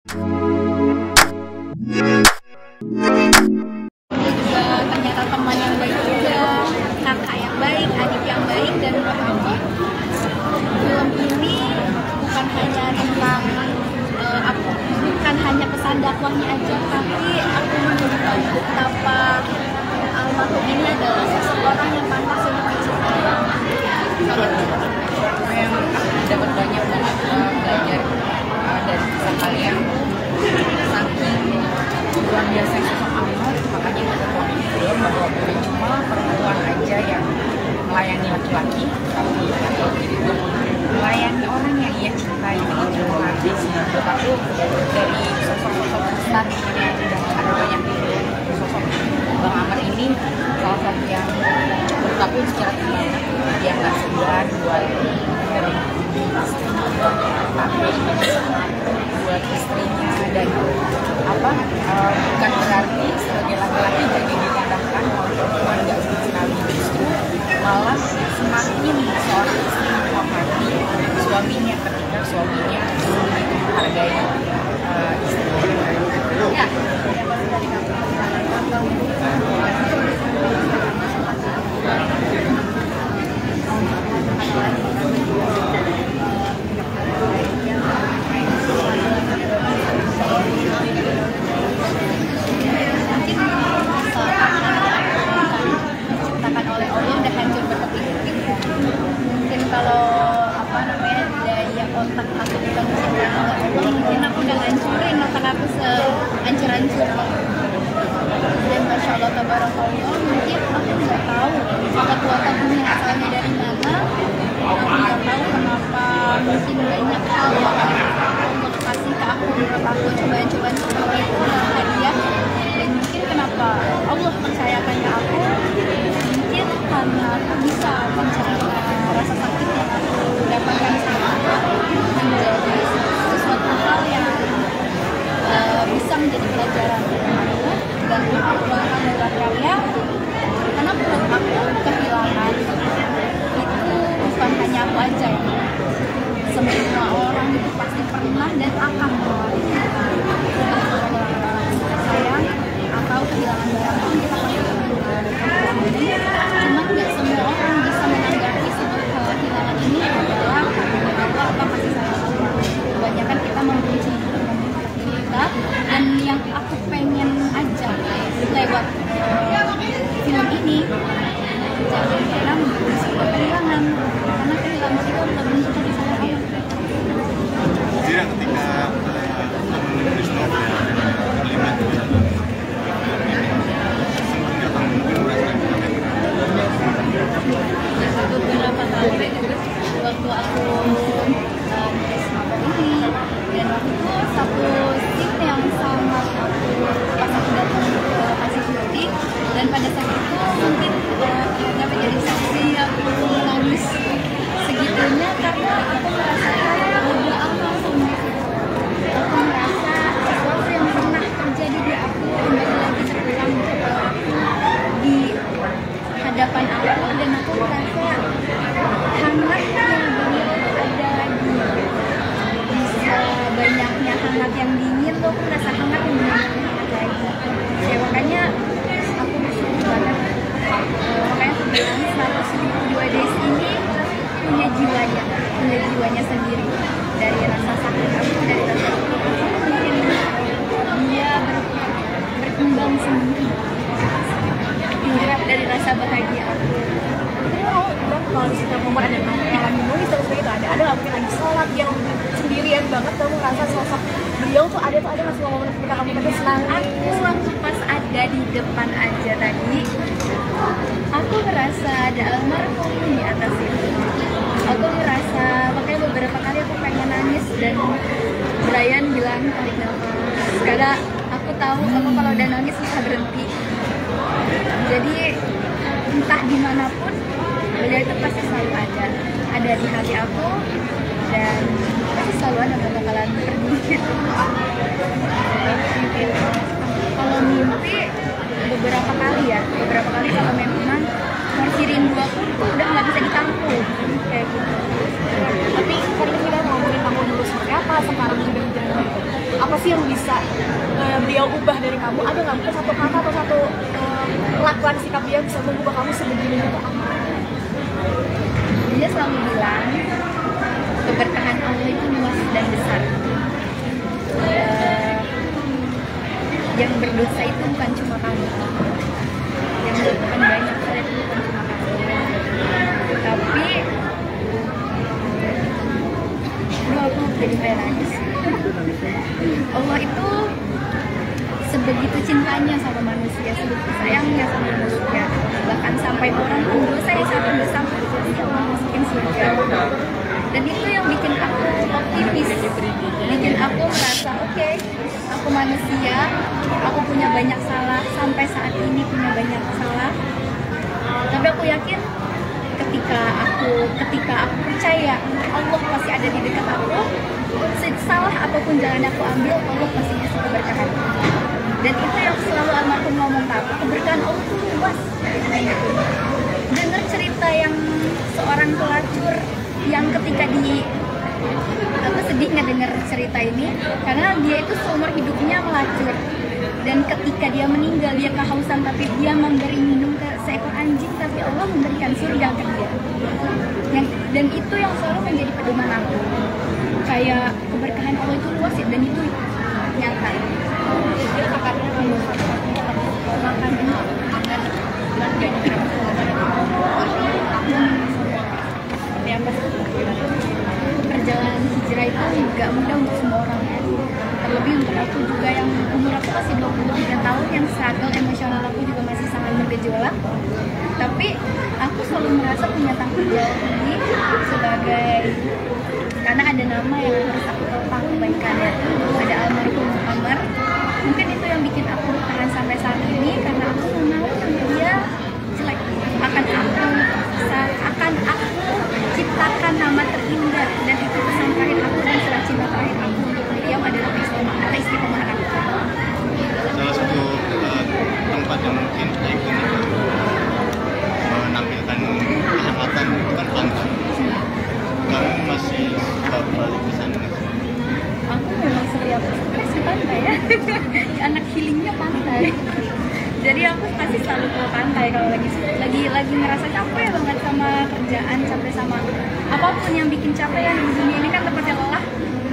Juga ternyata teman yang baik juga, kakak yang baik, adik yang baik, dan menurut aku film ini bukan hanya tentang bukan hanya pesan dakwahnya aja, tapi aku menemukan betapa almarhum ini adalah seseorang yang pantas untuk dicintai. Yang dapat banyak banget belajar dari kisah kalian, saking luar biasa sosok Ahmad. Makanya kita berpikir bahwa bukan cuma perempuan aja yang melayani laki-laki, tapi itu melayani orang yang ia cintai dengan jauh hati. Menurut aku dari sosok-sosok besar yang sudah ada banyak sosok Bang Amar ini salah satu yang menurut aku inspiratif banget. Dia nggak segan buat buat istrinya, dan bukan berarti sebagai laki-laki jadi dipandangkan oleh perempuan nggak sama sekali. Justru malah semakin seorang istri menghormati suaminya ketika suaminya begitu menghargai istrinya. Ya, oleh Allah udah hancur berkeping-keping. Mungkin kalau daya otak aku bukan diciptakan oleh Allah, mungkin aku udah ngancurin otak aku sehancur-hancur. Dan Masya Allah tabarakallah, mungkin aku nggak tahu kekuatan ini asalnya dari mana. Aku nggak tahu kenapa mungkin banyak hal yang Allah kasih ke aku, menurut aku cobaan-cobaan seperti itu adalah hadiah. Dan mungkin kenapa Allah percayakan ke aku, mungkin karena aku bisa menceritakan rasa sakit yang aku dapatkan selama menjadi sesuatu hal yang bisa menjadi pelajaran dan perjuangan buat kalian. Karena menurut aku kehilangan itu bukan hanya aku aja ya, semua orang itu pasti pernah dan akan mengalami kehilangan orang sayang atau kehilangan barang yang kita pakai. Cuma tidak semua orang bisa menanggapi sebuah kehilangan ini adalah Allah atau kasih sayang Allah. Kebanyakan kita membenci kita, dan yang aku pengen aja lewat film ini, jangan pernah membenci sebuah kehilangan, karena kehilangan itu adalah bentuk kasih sayang Allah. Jadi ketika menulis novel kalimat beberapa kali waktu aku nulis novel ini, dan waktu itu satu scene yang sangat aku pas aku datang ke lokasi syuting, dan pada saat itu mungkin ternyata menjadi saksi aku nangis segitunya karena aku merasakan udah amal semua. Aku merasa sesuatu yang pernah terjadi di aku kembali lagi terulang di hadapan aku, dan aku merasa hangatnya dingin ada lagi. Bisa banyaknya hangat yang dingin tuh, aku merasa hangat yang dingin lagi. Ya makanya aku bersyukur banget. Makanya aku bilang 102 days ini punya jiwanya sendiri. Dari rasa sakit aku, dari rasa sakit aku, mungkin dia berkembang sendiri. Tingkat dari rasa bahagia aku. Jadi kamu bilang kalau di setiap momen ada yang lagi nulis terus kayak gitu, ada nggak mungkin lagi sholat yang sendirian banget kamu ngerasa sosok beliau tuh ada nggak sih momen ketika kamu tadi senang? Aku waktu pas ada di depan aja tadi, aku ngerasa ada almarhum di atas itu. Aku ngerasa, makanya beberapa kali aku pengen nangis, dan Brian bilang tarik nafas, karena aku tahu aku kalau udah nangis susah berhenti. Jadi entah dimanapun beliau itu pasti selalu ada di hati aku, dan pasti selalu ada, gak bakalan pergi. Kalau mimpi beberapa kali kalau memang porsi rindu aku tuh udah nggak bisa ditampung kayak gitu. Tapi kan kita ngomongin kamu dulu seperti apa, sekarang sudah menjadi gitu. Apa sih yang yang bisa beliau ubah dari kamu? Ada nggak mungkin satu kata atau satu kelakuan sikap dia bisa mengubah kamu sebegini itu apa? Dia selalu bilang keberkahan Allah itu luas dan besar. Yang berdosa itu bukan cuma kamu, yang melakukan banyak hal itu bukan cuma kamu, tapi aku jadi pengen nangis. Allah itu sebegitu cintanya sama manusia, sebegitu sayangnya sama manusia, bahkan sampai orang pun dosa yang satu dosa pasti Allah masukin surga. Dan itu yang bikin aku optimis, bikin aku merasa oke, aku manusia, aku punya banyak salah, sampai saat ini punya banyak salah, tapi aku yakin ketika aku percaya Allah pasti ada di dekat aku, salah apapun jalan aku ambil, Allah pasti ngasih keberkahan. Dan itu yang selalu almarhum ngomong ke aku, keberkahan Allah itu luas. Dengar cerita yang seorang pelacur yang ketika aku sedih ngedenger cerita ini karena dia itu seumur hidupnya melacur, dan ketika dia meninggal dia kehausan tapi dia memberi minum ke seekor anjing, tapi Allah memberikan surga ke dia. Dan itu yang selalu menjadi pedoman aku, kayak keberkahan Allah itu luas ya, dan itu nyata. Dia makannya kamu makan perjalanan hijrah itu nggak mudah untuk semua orang ya. Terlebih untuk aku juga yang umur aku masih 23 tahun, yang struggle emosional aku juga masih sangat bergejolak. Tapi aku selalu merasa punya tanggung jawab ini sebagai, karena ada nama yang harus aku topang kebaikannya, ada almarhum Amar. Mungkin itu yang bikin aku bertahan sampai saat ini, karena aku mau dia jelek. Akan aku ciptakan nama terindah, dan itu pesan terakhir aku dan surat cinta terakhir aku untuk beliau adalah keistiqomahan aku. Salah satu tempat yang mungkin ikonik menampilkan kehangatan bukan pantai. Kamu masih balik ke sana? Aku memang setiap stres ke pantai ya. Anak healingnya pantai. Jadi aku pasti selalu ke pantai kalau lagi ngerasa capek banget sama kerjaan, capek sama apapun yang bikin capek ya di dunia ini kan tempatnya lelah,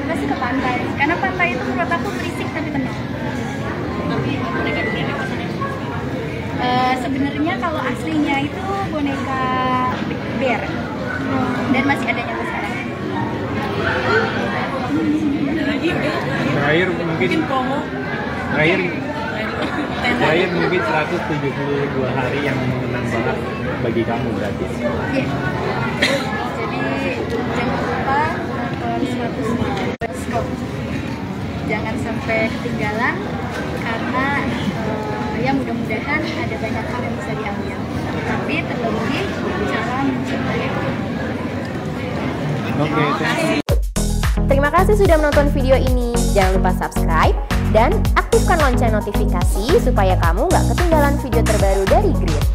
pasti ke pantai. Karena pantai itu menurut aku berisik tapi tenang. Tapi boneka dunia pasannya? Sebenarnya kalau aslinya itu boneka bear, dan masih ada nyampe sekarang. Terakhir mungkin 172 hari yang mengenang banget bagi kamu berarti. Iya. Jadi jangan lupa nonton 100 bioskop. Jangan sampai ketinggalan, karena ya mudah-mudahan ada banyak hal yang bisa diambil. Tapi terlebih cara mencintai. Oke. Terima kasih sudah menonton video ini. Jangan lupa subscribe dan aktifkan lonceng notifikasi supaya kamu nggak ketinggalan video terbaru dari Grit.